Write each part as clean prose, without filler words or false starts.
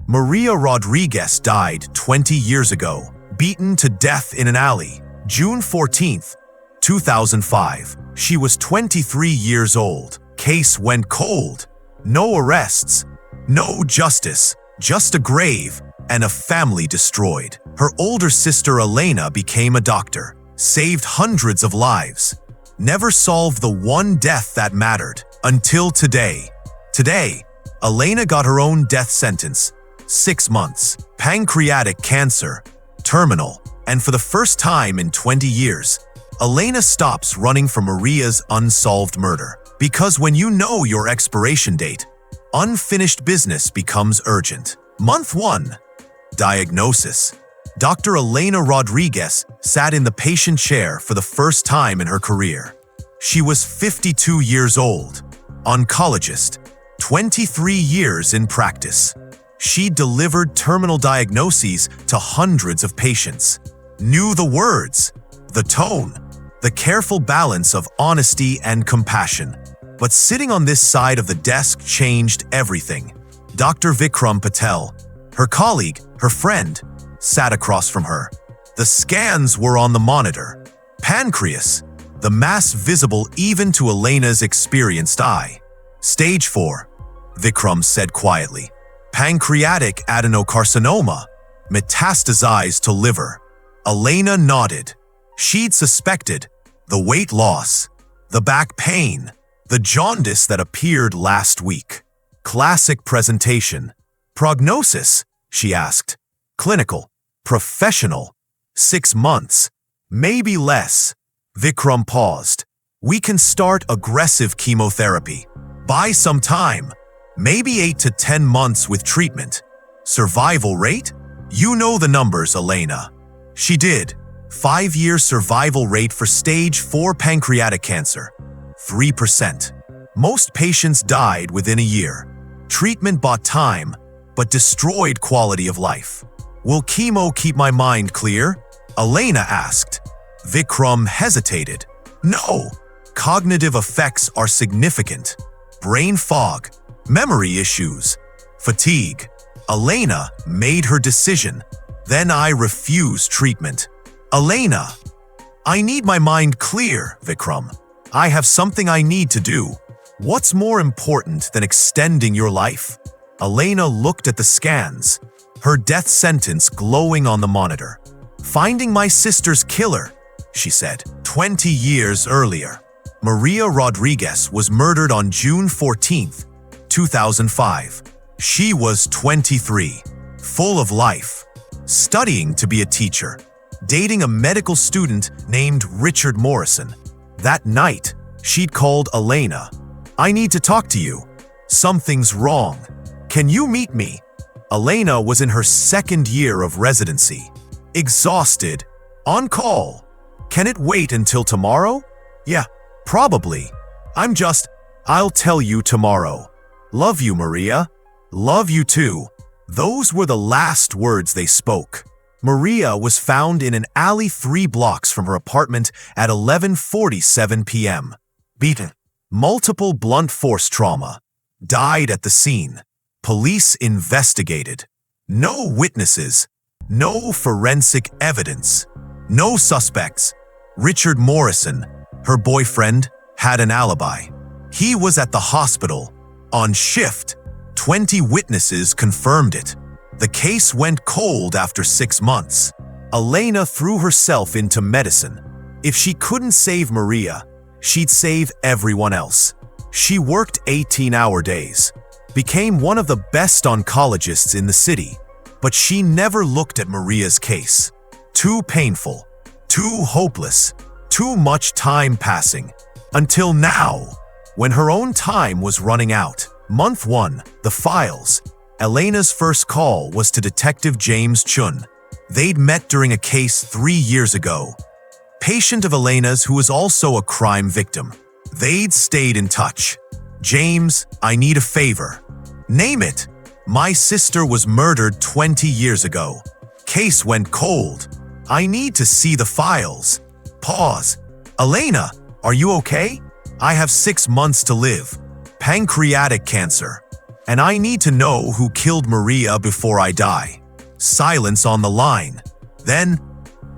Maria Rodriguez died 20 years ago, beaten to death in an alley, June 14, 2005. She was 23 years old. Case went cold. No arrests, no justice, just a grave and a family destroyed. Her older sister Elena became a doctor, saved hundreds of lives, never solved the one death that mattered until today. Today, Elena got her own death sentence, 6 months, pancreatic cancer, terminal, and for the first time in 20 years, Elena stops running from Maria's unsolved murder. Because when you know your expiration date, unfinished business becomes urgent. Month 1. Diagnosis. Dr. Elena Rodriguez sat in the patient chair for the first time in her career. She was 52 years old, oncologist, 23 years in practice. She delivered terminal diagnoses to hundreds of patients, knew the words, the tone, the careful balance of honesty and compassion. But sitting on this side of the desk changed everything. Dr. Vikram Patel, her colleague, her friend, sat across from her. The scans were on the monitor. Pancreas, the mass visible even to Elena's experienced eye. Stage 4, Vikram said quietly. Pancreatic adenocarcinoma, metastasized to liver. Elena nodded. She'd suspected the weight loss, the back pain, the jaundice that appeared last week. Classic presentation. Prognosis, she asked. Clinical, professional, 6 months, maybe less. Vikram paused. We can start aggressive chemotherapy. Buy some time, maybe 8 to 10 months with treatment. Survival rate? You know the numbers, Elena. She did. 5-year survival rate for stage 4 pancreatic cancer, 3%. Most patients died within a year. Treatment bought time, but destroyed quality of life. Will chemo keep my mind clear? Elena asked. Vikram hesitated. No. Cognitive effects are significant. Brain fog, memory issues, fatigue. Elena made her decision. Then I refuse treatment. Elena, I need my mind clear, Vikram. I have something I need to do. What's more important than extending your life? Elena looked at the scans, her death sentence glowing on the monitor. Finding my sister's killer, she said. 20 years earlier, Maria Rodriguez was murdered on June 14, 2005. She was 23, full of life, studying to be a teacher, dating a medical student named Richard Morrison. That night, she'd called Elena. I need to talk to you. Something's wrong. Can you meet me? Elena was in her 2nd year of residency. Exhausted. On call. Can it wait until tomorrow? Yeah, probably. I'll tell you tomorrow. Love you, Maria. Love you too. Those were the last words they spoke. Maria was found in an alley 3 blocks from her apartment at 11:47 p.m. Beaten. Multiple blunt force trauma. Died at the scene. Police investigated. No witnesses. No forensic evidence. No suspects. Richard Morrison, her boyfriend, had an alibi. He was at the hospital, on shift. 20 witnesses confirmed it. The case went cold after 6 months. Elena threw herself into medicine. If she couldn't save Maria, she'd save everyone else. She worked 18-hour days, became one of the best oncologists in the city, but she never looked at Maria's case. Too painful, too hopeless, too much time passing. Until now, when her own time was running out. Month 1, the files. Elena's first call was to Detective James Chun. They'd met during a case 3 years ago. Patient of Elena's who was also a crime victim. They'd stayed in touch. James, I need a favor. Name it. My sister was murdered 20 years ago. Case went cold. I need to see the files. Pause. Elena, are you okay? I have 6 months to live. Pancreatic cancer. And I need to know who killed Maria before I die. Silence on the line. Then,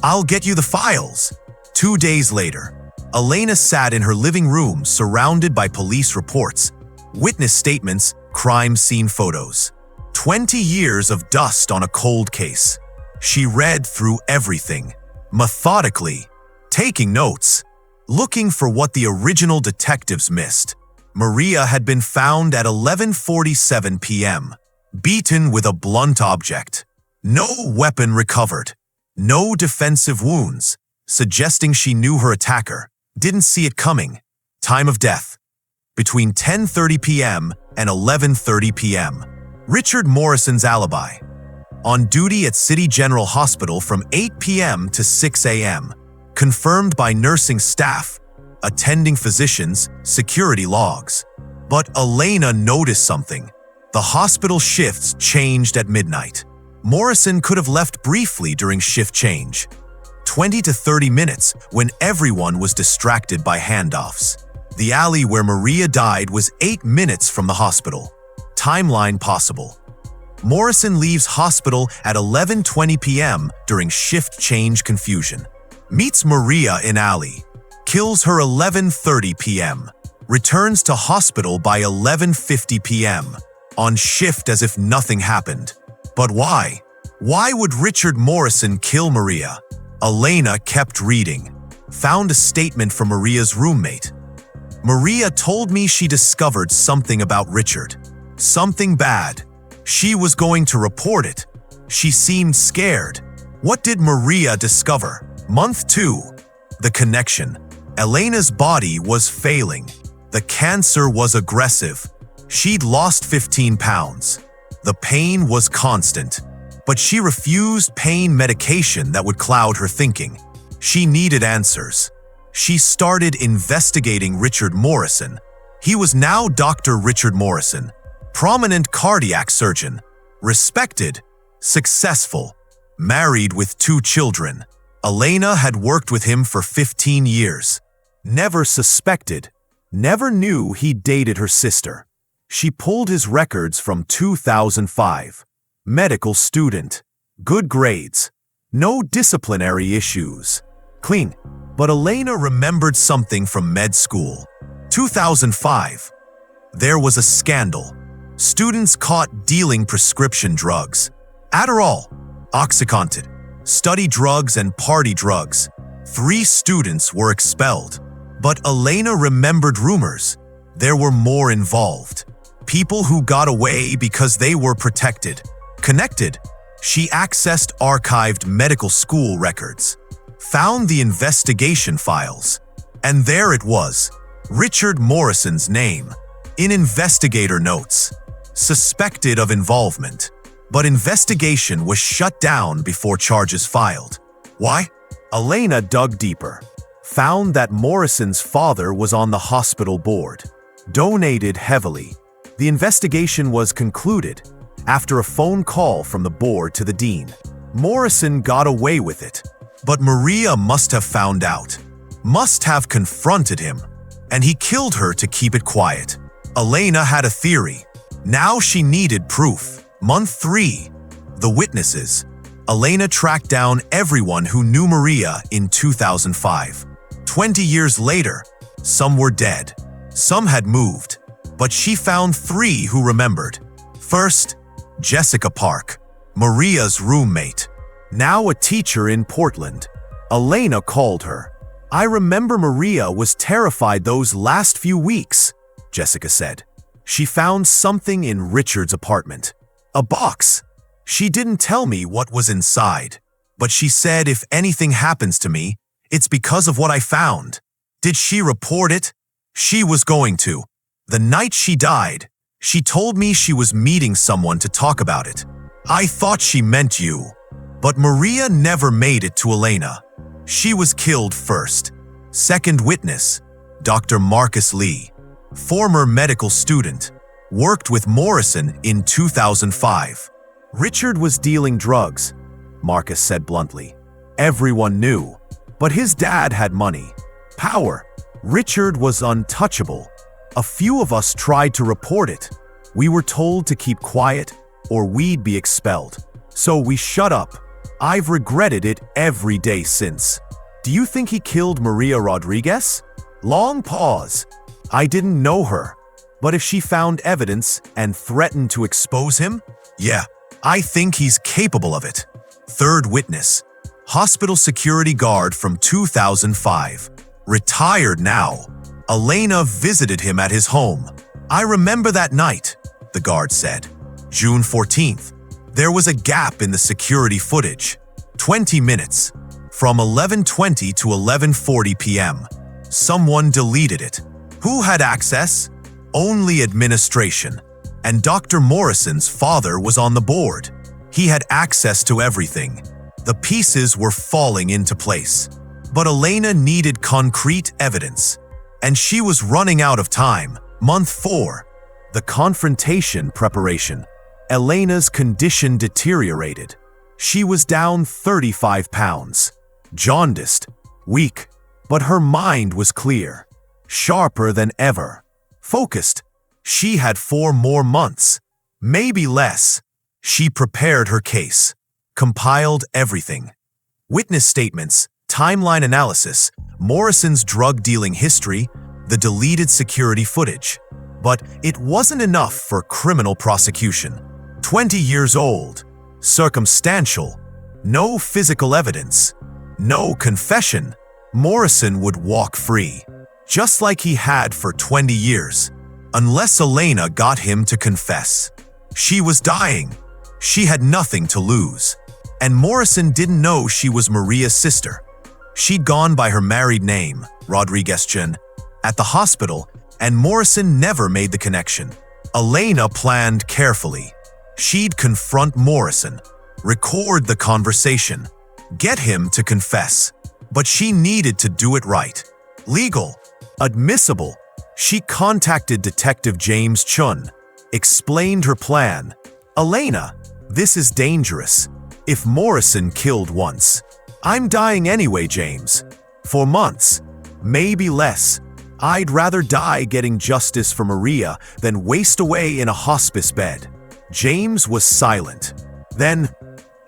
I'll get you the files. 2 days later, Elena sat in her living room surrounded by police reports, witness statements, crime scene photos. 20 years of dust on a cold case. She read through everything, methodically, taking notes, looking for what the original detectives missed. Maria had been found at 11:47 p.m., beaten with a blunt object. No weapon recovered. No defensive wounds, suggesting she knew her attacker, didn't see it coming. Time of death: between 10:30 p.m. and 11:30 p.m. Richard Morrison's alibi: on duty at City General Hospital from 8 p.m. to 6 a.m., confirmed by nursing staff, attending physicians, security logs. But Elena noticed something. The hospital shifts changed at midnight. Morrison could have left briefly during shift change. 20 to 30 minutes when everyone was distracted by handoffs. The alley where Maria died was 8 minutes from the hospital. Timeline possible: Morrison leaves hospital at 11:20 p.m. during shift change confusion. Meets Maria in alley. Kills her 11:30 p.m. Returns to hospital by 11:50 p.m. On shift as if nothing happened. But why? Why would Richard Morrison kill Maria? Elena kept reading. Found a statement from Maria's roommate. Maria told me she discovered something about Richard. Something bad. She was going to report it. She seemed scared. What did Maria discover? Month 2. The connection. Elena's body was failing. The cancer was aggressive. She'd lost 15 pounds. The pain was constant. But she refused pain medication that would cloud her thinking. She needed answers. She started investigating Richard Morrison. He was now Dr. Richard Morrison, prominent cardiac surgeon, respected, successful, married with 2 children. Elena had worked with him for 15 years. Never suspected, never knew he dated her sister. She pulled his records from 2005. Medical student. Good grades. No disciplinary issues. Clean. But Elena remembered something from med school. 2005. There was a scandal. Students caught dealing prescription drugs. Adderall, OxyContin, study drugs and party drugs. 3 students were expelled. But Elena remembered rumors. There were more involved. People who got away because they were protected. Connected. She accessed archived medical school records. Found the investigation files. And there it was. Richard Morrison's name. In investigator notes. Suspected of involvement. But investigation was shut down before charges filed. Why? Elena dug deeper. Found that Morrison's father was on the hospital board. Donated heavily. The investigation was concluded after a phone call from the board to the dean. Morrison got away with it. But Maria must have found out. Must have confronted him. And he killed her to keep it quiet. Elena had a theory. Now she needed proof. Month 3. The witnesses. Elena tracked down everyone who knew Maria in 2005. 20 years later, some were dead. Some had moved. But she found 3 who remembered. First, Jessica Park, Maria's roommate. Now a teacher in Portland. Elena called her. I remember Maria was terrified those last few weeks, Jessica said. She found something in Richard's apartment. A box. She didn't tell me what was inside, but she said if anything happens to me, it's because of what I found. Did she report it? She was going to. The night she died, she told me she was meeting someone to talk about it. I thought she meant you. But Maria never made it to Elena. She was killed first. Second witness, Dr. Marcus Lee, former medical student, worked with Morrison in 2005. Richard was dealing drugs, Marcus said bluntly. Everyone knew. But his dad had money, power. Richard was untouchable. A few of us tried to report it. We were told to keep quiet or we'd be expelled. So we shut up. I've regretted it every day since. Do you think he killed Maria Rodriguez? Long pause. I didn't know her. But if she found evidence and threatened to expose him? Yeah, I think he's capable of it. Third witness. Hospital security guard from 2005. Retired now. Elena visited him at his home. I remember that night, the guard said. June 14th. There was a gap in the security footage. 20 minutes. From 11:20 to 11:40 p.m. Someone deleted it. Who had access? Only administration. And Dr. Morrison's father was on the board. He had access to everything. The pieces were falling into place. But Elena needed concrete evidence. And she was running out of time. Month 4. The confrontation preparation. Elena's condition deteriorated. She was down 35 pounds. Jaundiced, weak, but her mind was clear. Sharper than ever. Focused. She had 4 more months. Maybe less. She prepared her case. Compiled everything. Witness statements, timeline analysis, Morrison's drug-dealing history, the deleted security footage. But it wasn't enough for criminal prosecution. 20 years old. Circumstantial. No physical evidence. No confession. Morrison would walk free. Just like he had for 20 years. Unless Elena got him to confess. She was dying. She had nothing to lose. And Morrison didn't know she was Maria's sister. She'd gone by her married name, Rodriguez Chen, at the hospital, and Morrison never made the connection. Elena planned carefully. She'd confront Morrison, record the conversation, get him to confess. But she needed to do it right. Legal. Admissible. She contacted Detective James Chun, explained her plan. Elena, this is dangerous. If Morrison killed once, I'm dying anyway, James. For months, maybe less. I'd rather die getting justice for Maria than waste away in a hospice bed. James was silent. Then,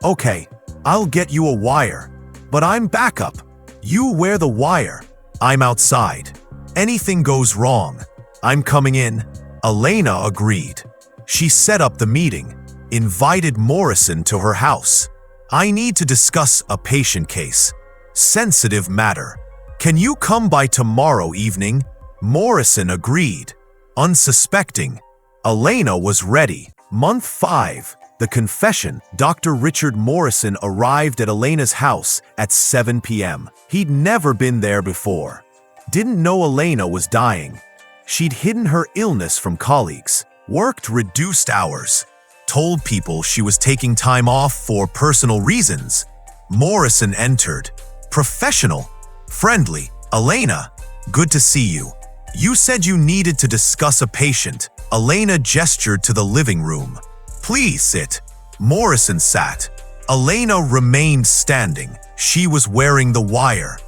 okay, I'll get you a wire. But I'm backup. You wear the wire. I'm outside. Anything goes wrong, I'm coming in. Elena agreed. She set up the meeting, invited Morrison to her house. I need to discuss a patient case. Sensitive matter. Can you come by tomorrow evening? Morrison agreed. Unsuspecting. Elena was ready. Month 5. The confession. Dr. Richard Morrison arrived at Elena's house at 7 p.m. He'd never been there before. Didn't know Elena was dying. She'd hidden her illness from colleagues, worked reduced hours, told people she was taking time off for personal reasons. Morrison entered. Professional, friendly. Elena, good to see you. You said you needed to discuss a patient. Elena gestured to the living room. Please sit. Morrison sat. Elena remained standing. She was wearing the wire.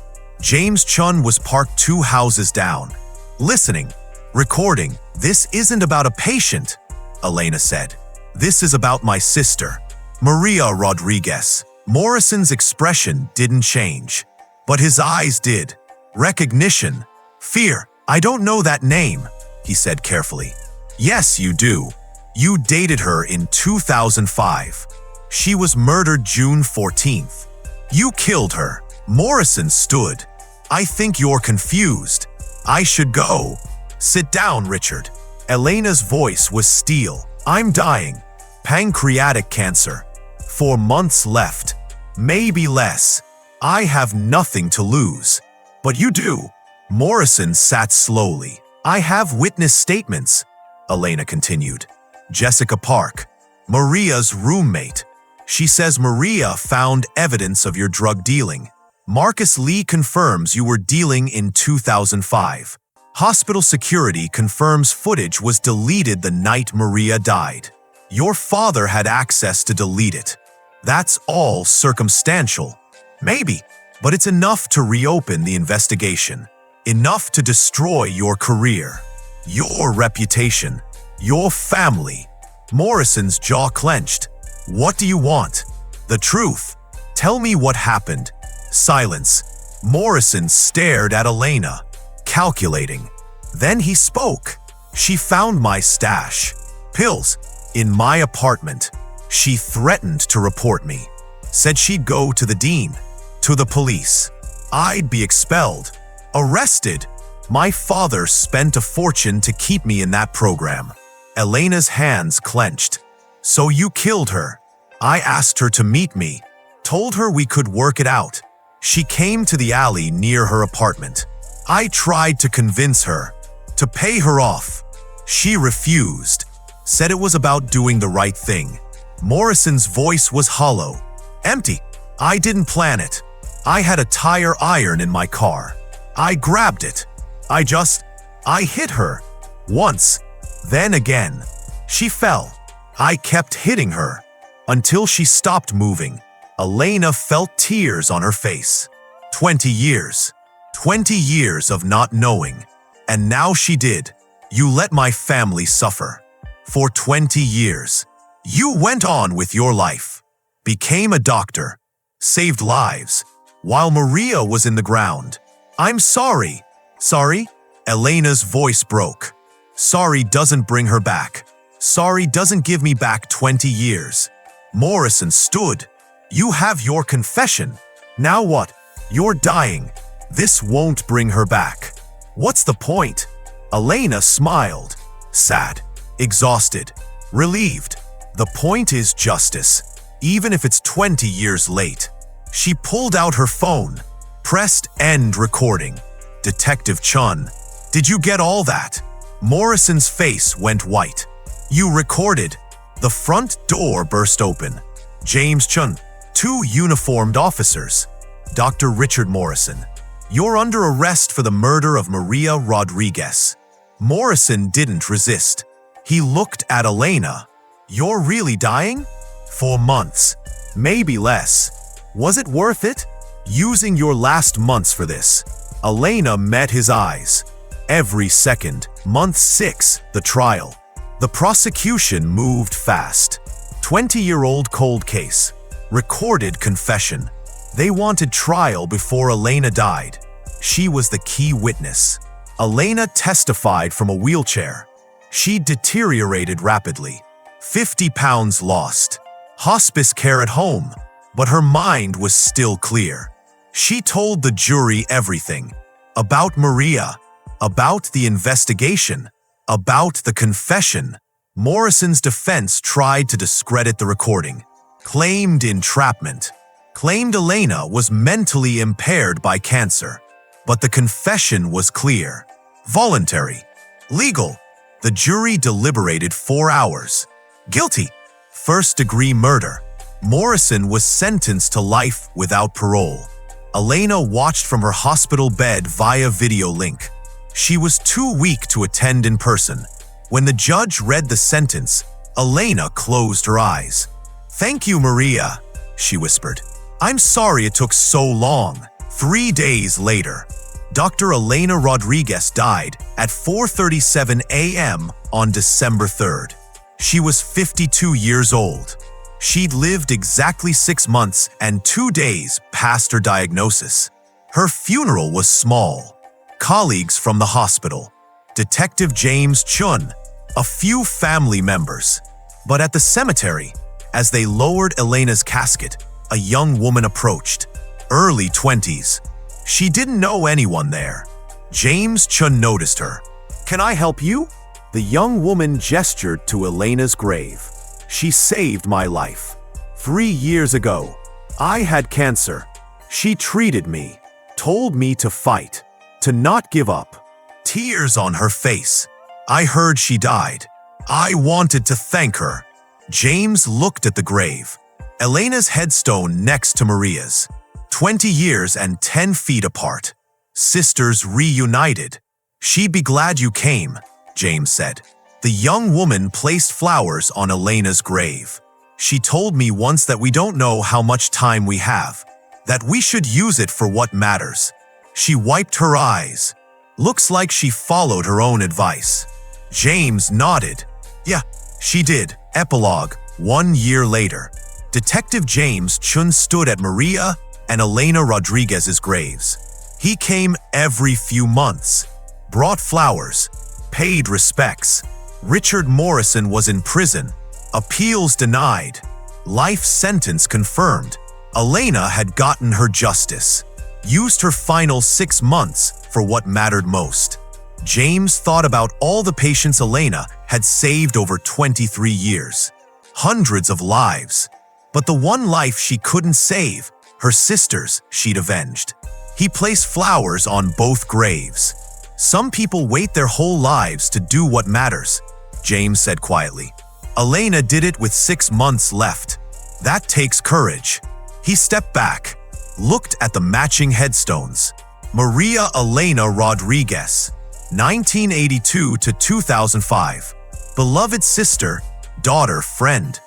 James Chun was parked 2 houses down. Listening. Recording. This isn't about a patient, Elena said. This is about my sister, Maria Rodriguez. Morrison's expression didn't change, but his eyes did. Recognition. Fear. I don't know that name, he said carefully. Yes, you do. You dated her in 2005. She was murdered June 14th. You killed her. Morrison stood. I think you're confused. I should go. Sit down, Richard. Elena's voice was steel. I'm dying. Pancreatic cancer. 4 months left. Maybe less. I have nothing to lose. But you do. Morrison sat slowly. I have witness statements, Elena continued. Jessica Park, Maria's roommate. She says Maria found evidence of your drug dealing. Marcus Lee confirms you were dealing in 2005. Hospital security confirms footage was deleted the night Maria died. Your father had access to delete it. That's all circumstantial. Maybe, but it's enough to reopen the investigation. Enough to destroy your career, your reputation. Your family. Morrison's jaw clenched. What do you want? The truth. Tell me what happened. Silence. Morrison stared at Elena, calculating. Then he spoke. She found my stash. Pills. In my apartment. She threatened to report me. Said she'd go to the dean. To the police. I'd be expelled. Arrested. My father spent a fortune to keep me in that program. Elena's hands clenched. So you killed her. I asked her to meet me. Told her we could work it out. She came to the alley near her apartment. I tried to convince her. To pay her off. She refused. Said it was about doing the right thing. Morrison's voice was hollow. Empty. I didn't plan it. I had a tire iron in my car. I grabbed it. I hit her. Once. Then again. She fell. I kept hitting her. Until she stopped moving. Elena felt tears on her face. 20 years. 20 years of not knowing. And now she did. You let my family suffer. For 20 years. You went on with your life. Became a doctor. Saved lives. While Maria was in the ground. I'm sorry. Sorry? Elena's voice broke. Sorry doesn't bring her back. Sorry doesn't give me back 20 years. Morrison stood. You have your confession. Now what? You're dying. This won't bring her back. What's the point? Elena smiled. Sad. Exhausted. Relieved. The point is justice. Even if it's 20 years late. She pulled out her phone. Pressed end recording. Detective Chun. Did you get all that? Morrison's face went white. You recorded. The front door burst open. James Chun. 2 uniformed officers. Dr. Richard Morrison. You're under arrest for the murder of Maria Rodriguez. Morrison didn't resist. He looked at Elena. You're really dying? For months. Maybe less. Was it worth it? Using your last months for this. Elena met his eyes. Every second. Month 6, the trial. The prosecution moved fast. 20-year-old cold case. Recorded confession. They wanted trial before Elena died. She was the key witness. Elena testified from a wheelchair. She deteriorated rapidly. 50 pounds lost. Hospice care at home. But her mind was still clear. She told the jury everything. About Maria. About the investigation. About the confession. Morrison's defense tried to discredit the recording. Claimed entrapment. Claimed Elena was mentally impaired by cancer. But the confession was clear. Voluntary. Legal. The jury deliberated 4 hours. Guilty. First-degree murder. Morrison was sentenced to life without parole. Elena watched from her hospital bed via video link. She was too weak to attend in person. When the judge read the sentence, Elena closed her eyes. "Thank you, Maria," she whispered. "I'm sorry it took so long." 3 days later, Dr. Elena Rodriguez died at 4:37 a.m. on December 3rd. She was 52 years old. She'd lived exactly 6 months and 2 days past her diagnosis. Her funeral was small. Colleagues from the hospital, Detective James Chun, a few family members. But at the cemetery, as they lowered Elena's casket, a young woman approached. Early 20s. She didn't know anyone there. James Chun noticed her. "Can I help you?" The young woman gestured to Elena's grave. "She saved my life. 3 years ago, I had cancer. She treated me, told me to fight, to not give up." Tears on her face. "I heard she died. I wanted to thank her." James looked at the grave. Elena's headstone next to Maria's. 20 years and 10 feet apart. Sisters reunited. "She'd be glad you came," James said. The young woman placed flowers on Elena's grave. "She told me once that we don't know how much time we have, that we should use it for what matters." She wiped her eyes. Looks like she followed her own advice. James nodded. Yeah, she did. Epilogue. 1 year later, Detective James Chun stood at Maria and Elena Rodriguez's graves. He came every few months, brought flowers, paid respects. Richard Morrison was in prison, appeals denied, life sentence confirmed. Elena had gotten her justice, used her final 6 months for what mattered most. James thought about all the patients Elena had saved over 23 years. Hundreds of lives. But the one life she couldn't save, her sister's, she'd avenged. He placed flowers on both graves. Some people wait their whole lives to do what matters, James said quietly. Elena did it with 6 months left. That takes courage. He stepped back, looked at the matching headstones. Maria Elena Rodriguez, 1982 to 2005. Beloved sister, daughter, friend.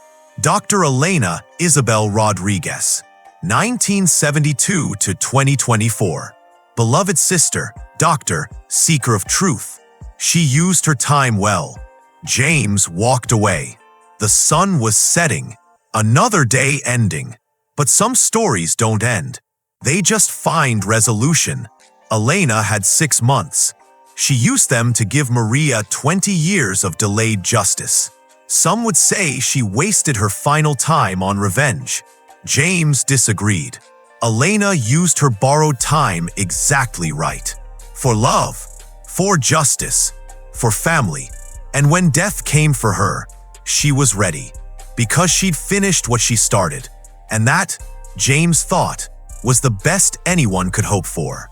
Dr. Elena Isabel Rodriguez, 1972 to 2024. Beloved sister, doctor, seeker of truth. She used her time well. James walked away. The sun was setting, another day ending. But some stories don't end. They just find resolution. Elena had 6 months. She used them to give Maria 20 years of delayed justice. Some would say she wasted her final time on revenge. James disagreed. Elena used her borrowed time exactly right. For love, for justice, for family. And when death came for her, she was ready. Because she'd finished what she started. And that, James thought, was the best anyone could hope for.